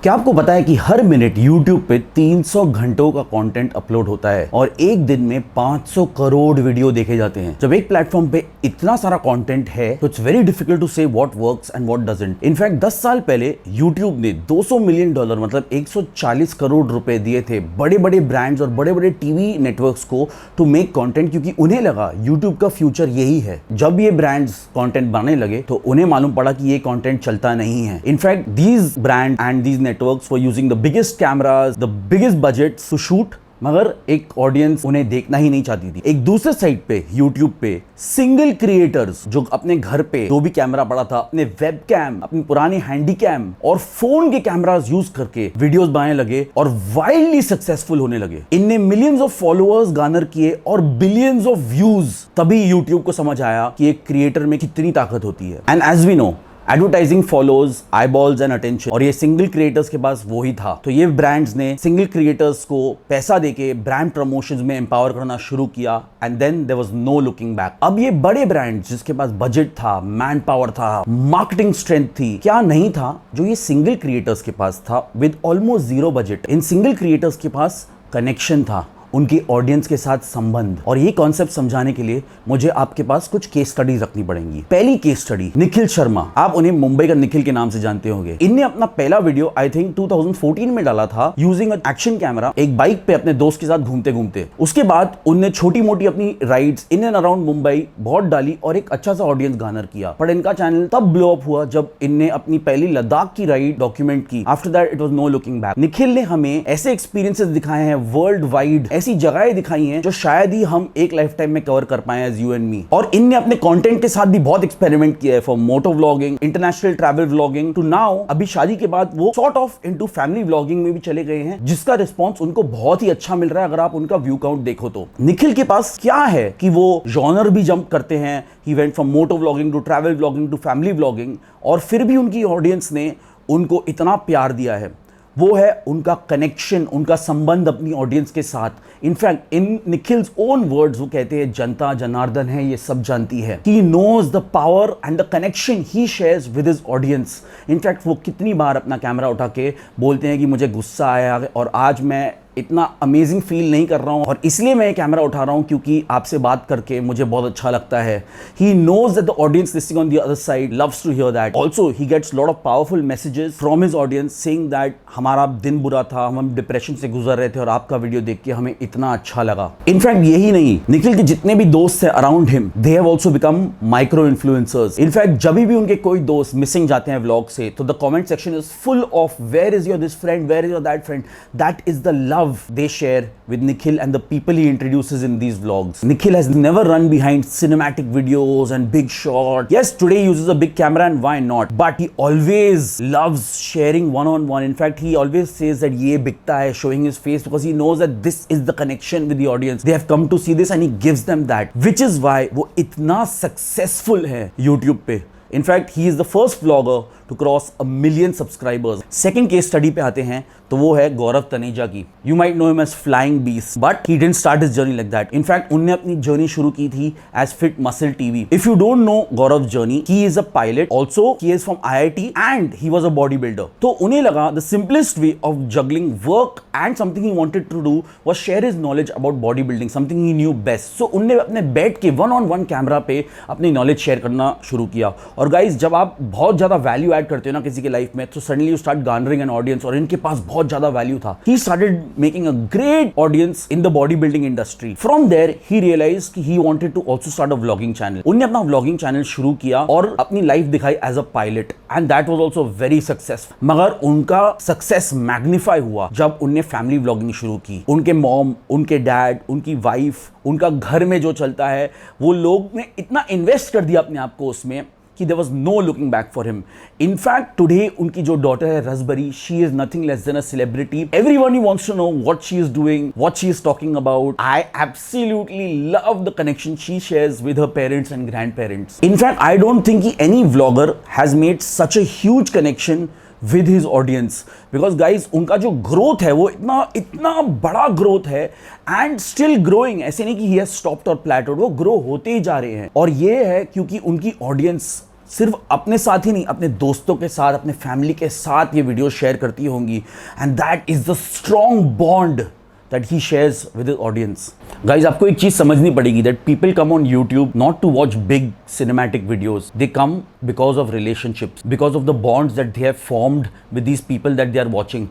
क्या आपको पता है कि हर मिनट YouTube पे 300 घंटों का कंटेंट अपलोड होता है और एक दिन में 500 करोड़ वीडियो देखे जाते हैं। जब एक प्लेटफॉर्म पे इतना सारा कंटेंट है तो इट्स वेरी डिफिकल्ट टू से what works and what doesn't. In fact 10 साल पहले YouTube ने $200 मिलियन मतलब 140 करोड़ रुपए दिए थे बड़े बड़े ब्रांड्स और बड़े बड़े टीवी नेटवर्क्स को टू मेक कंटेंट, क्योंकि उन्हें लगा YouTube का फ्यूचर यही है। जब ये ब्रांड्स कंटेंट बनाने लगे तो उन्हें मालूम पड़ा कि ये कंटेंट चलता नहीं है। In fact these brand and these networks for using the biggest cameras, the biggest budgets to shoot, मगर एक ऑडियंस उन्हें देखना ही नहीं चाहती थी। एक दूसरे साइड पे YouTube पे सिंगल क्रिएटर्स जो अपने घर पे जो भी कैमरा पड़ा था, अपने वेब कैम, अपनी पुरानी हैंडी कैम और फोन के कैमरास यूज करके वीडियोस बनाने लगे और वाइल्डली सक्सेसफुल होने लगे। इनने मिलियंस ऑफ फॉलोअर्स गार्नर किए और बिलियंस ऑफ व्यूज। तभी YouTube को समझ आया कि एक क्रिएटर में कितनी ताकत होती है। And as we know, advertising follows eyeballs and attention, और ये सिंगल क्रिएटर्स के पास वो ही था। तो ये ब्रांड्स ने सिंगल क्रिएटर्स को पैसा देके ब्रांड प्रमोशंस में एम्पावर करना शुरू किया and then there was no looking back. अब ये बड़े ब्रांड्स जिसके पास बजट था, मैन पावर था, मार्केटिंग स्ट्रेंथ थी, क्या नहीं था जो ये सिंगल क्रिएटर्स के पास था with almost zero budget. In single creators के पास कनेक्शन था, उनकी ऑडियंस के साथ संबंध। और ये कॉन्सेप्ट समझाने के लिए मुझे आपके पास कुछ केस स्टडीज रखनी पड़ेंगी। पहली केस स्टडी, निखिल शर्मा। आप उन्हें मुंबई का निखिल के नाम से जानते होंगे। इनने अपना पहला वीडियो आई थिंक 2014 में डाला था यूजिंग एन एक्शन कैमरा, एक बाइक पे अपने दोस्त के साथ घूमते घूमते। उसके बाद उनने छोटी मोटी अपनी rides in and around Mumbai बहुत डाली और एक अच्छा सा ऑडियंस गार्नर किया। पर इनका चैनल तब ब्लो अप हुआ जब इनने अपनी पहली लद्दाख की राइड डॉक्यूमेंट की। After that it was no looking back. Nikhil ने हमें ऐसे एक्सपीरियंसेस दिखाए हैं वर्ल्ड वाइड, ऐसी जगहें दिखाई हैं जो शायद ही हम एक लाइफ टाइम में कवर कर पाए एज यू एंड मी। और इनने अपने कंटेंट के साथ भी बहुत एक्सपेरिमेंट किया है, from moto vlogging, international travel vlogging to now अभी शादी के बाद वो sort of into family vlogging में भी चले गए हैं, जिसका रिस्पांस उनको बहुत ही अच्छा मिल रहा है अगर आप उनका व्यू काउंट देखो तो। निखिल के पास क्या है कि वो जॉनर भी जंप करते हैं। He went from moto vlogging to travel vlogging to family vlogging, और फिर भी उनकी ऑडियंस ने उनको इतना प्यार दिया है। वो है उनका कनेक्शन, उनका संबंध अपनी ऑडियंस के साथ। In fact in Nikhil's own words वो कहते हैं जनता जनार्दन है ये सब जानती है। He knows the power and the connection he shares with his audience. In fact वो कितनी बार अपना कैमरा उठा के बोलते हैं कि मुझे गुस्सा आया और आज मैं इतना अमेजिंग फील नहीं कर रहा हूं और इसलिए मैं ये कैमरा उठा रहा हूं क्योंकि आपसे बात करके मुझे बहुत अच्छा लगता है। He knows that the audience listening on the other side loves to hear that. Also, he gets lot of powerful messages from his audience saying that हमारा दिन बुरा था, हम डिप्रेशन से गुजर रहे थे और आपका वीडियो देख के हमें इतना अच्छा लगा। इनफैक्ट यही नहीं, निखिल के जितने भी दोस्त हैं around him, they have also become micro influencers. In fact जब भी उनके कोई दोस्त मिसिंग जाते हैं व्लॉग से तो the comment section is full of where is your this friend, where is your that friend. That is the love they share with Nikhil and the people he introduces in these vlogs. Nikhil has never run behind cinematic videos and big shots. Yes, today he uses a big camera and why not? But he always loves sharing one-on-one. In fact, he always says that ye bikta hai, showing his face because he knows that this is the connection with the audience. They have come to see this and he gives them that. Which is why वो इतना successful है YouTube पे. In fact, he is the first vlogger to cross 1 million subscribers. Second case study पे आते हैं तो वो है गौरव तनेजा की। You might know him as Flying Beast, but he didn't start his journey like that. In fact, उन्होंने अपनी journey शुरू की थी as Fit Muscle TV. If you don't know Gaurav's journey, he is a pilot. Also, he is from IIT and he was a bodybuilder. तो उन्हें लगा the simplest way of juggling work and something he wanted to do was share his knowledge about bodybuilding, something he knew best. So उन्होंने अपने बैठ के one-on-one camera पे अपनी knowledge share करना शुरू किया। और गाइज, जब आप बहुत ज्यादा वैल्यू ऐड करते हो ना किसी के लाइफ में तो suddenly you start garnering an audience, और इनके पास बहुत ज्यादा वैल्यू था। He started making a great audience in the bodybuilding industry. From there, he realized कि he wanted to also start a vlogging channel. उन्होंने अपना vlogging channel शुरू किया और अपनी लाइफ दिखाई as a pilot, and that was also very successful. मगर उनका सक्सेस मैग्नीफाई हुआ जब उनने फैमिली व्लॉगिंग शुरू की। उनके मॉम, उनके डैड, उनकी वाइफ, उनका घर में जो चलता है वो लोग ने इतना इन्वेस्ट कर दिया अपने आप को उसमें कि there was no looking back for him. In fact, today उनकी जो डॉटर है raspberry, she is nothing less than a celebrity. Everyone wants to know what she is doing, what she is talking about. I absolutely love the connection she shares with her parents and grandparents. In fact, I don't think any vlogger has made such a huge connection with his audience, because guys, उनका जो growth है वो इतना बड़ा growth है and still growing. ऐसे नहीं कि he has stopped or plateaued, वो ग्रो होते ही जा रहे हैं। और ये है क्योंकि उनकी ऑडियंस सिर्फ अपने साथ ही नहीं, अपने दोस्तों के साथ, अपने फैमिली के साथ ये वीडियो शेयर करती होंगी, and that is the strong bond that he shares with his audience. Guys, आपको एक चीज समझनी पड़ेगी that people come on YouTube not to watch big cinematic videos. They come because of relationships, because of the bonds that they have formed with these people that they are watching.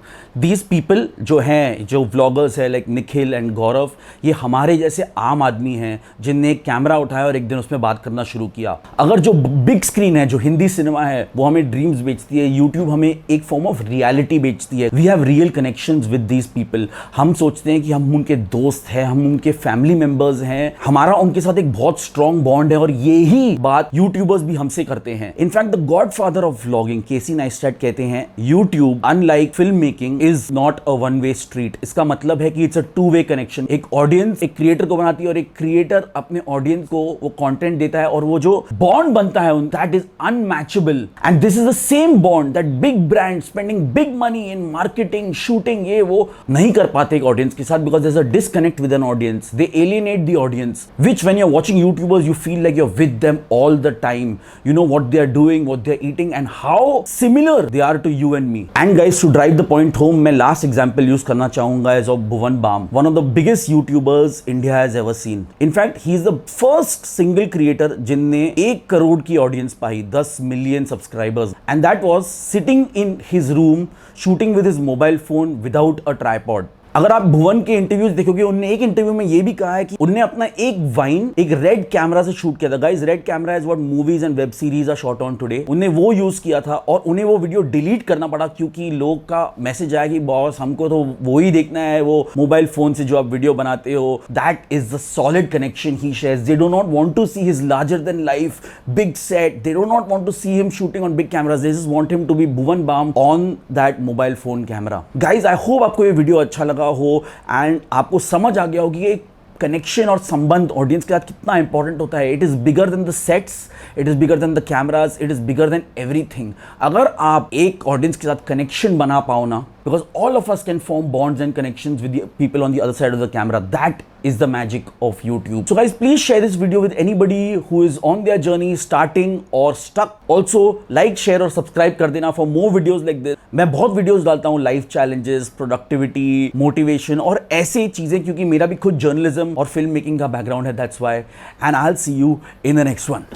These people जो हैं, जो vloggers हैं like Nikhil and गौरव, ये हमारे जैसे आम आदमी हैं जिनने एक कैमरा उठाया और एक दिन उसमें बात करना शुरू किया. अगर जो बिग स्क्रीन है, जो हिंदी सिनेमा है, वो हमें ड्रीम्स बेचती है, YouTube हमें एक फॉर्म ऑफ रियलिटी बेचती है. We have real connections with these people. हम सोचते हैं कि हम उनके दोस्त हैं, हम उनके फैमिली मेंबर्स हैं, हमारा उनके साथ एक बहुत स्ट्रॉन्ग बॉन्ड है, और यही बात यूट्यूबर्स भी हमसे करते हैं. In fact the godfather of vlogging KC Neistat कहते हैं, YouTube unlike film making is not a one way street. इसका मतलब है कि it's a two way connection. एक ऑडियंस एक क्रिएटर को बनाती है और एक क्रिएटर अपने ऑडियंस को वो कंटेंट देता है, और वो जो बॉन्ड बनता है that is unmatchable. And this is the same bond that big brand spending big money in marketing, shooting, ये वो नहीं कर पाते एक ऑडियंस के साथ, because there's a disconnect with an audience. They alienate the audience, which when you're watching YouTubers, you feel like you're with them all the time. You know what they're doing, what they're eating, and how similar they are to you and me. And guys, to drive the point home, मैं last example use करना चाहूँगा is of Bhuvan Bam, one of the biggest YouTubers India has ever seen. In fact, he is the first single creator जिनने 1 करोड़ की audience pi, 10 million subscribers, and that was sitting in his room shooting with his mobile phone without a tripod. अगर आप भुवन के interviews देखोगे, उन्होंने एक interview में ये भी कहा है कि उन्होंने अपना एक वाइन एक रेड कैमरा से शूट किया था. Guys, red camera is what movies and web series are shot on today. उन्होंने वो यूज किया था और उन्हें वो वीडियो डिलीट करना पड़ा क्योंकि लोग का मैसेज आया कि बॉस हमको तो वो ही देखना है, वो मोबाइल फोन से जो आप वीडियो बनाते हो. That is the solid connection he shares. They do not want to see his larger than life big set. They do not want to see him shooting on big cameras. They just want him to be Bhuvan Bam on that mobile phone camera. Guys, I hope आपको ये video अच्छा लगा हो and आपको समझ आ गया होगी कि कनेक्शन और संबंध ऑडियंस के साथ कितना इंपॉर्टेंट होता है. It is bigger than the sets, it is bigger than the cameras, it is bigger than everything. अगर आप एक ऑडियंस के साथ कनेक्शन बना पाओ ना, because all of us can form bonds and connections with the people on the other side of the camera. That is the magic of YouTube. So guys, please share this video with anybody who is on their journey, starting or stuck. Also like, share और subscribe कर देना for more videos like this. मैं बहुत videos डालता हूँ life challenges, productivity, motivation और ऐसे चीजें, क्योंकि मेरा भी खुद journalism और film making का background है. That's why. And I'll see you in the next one.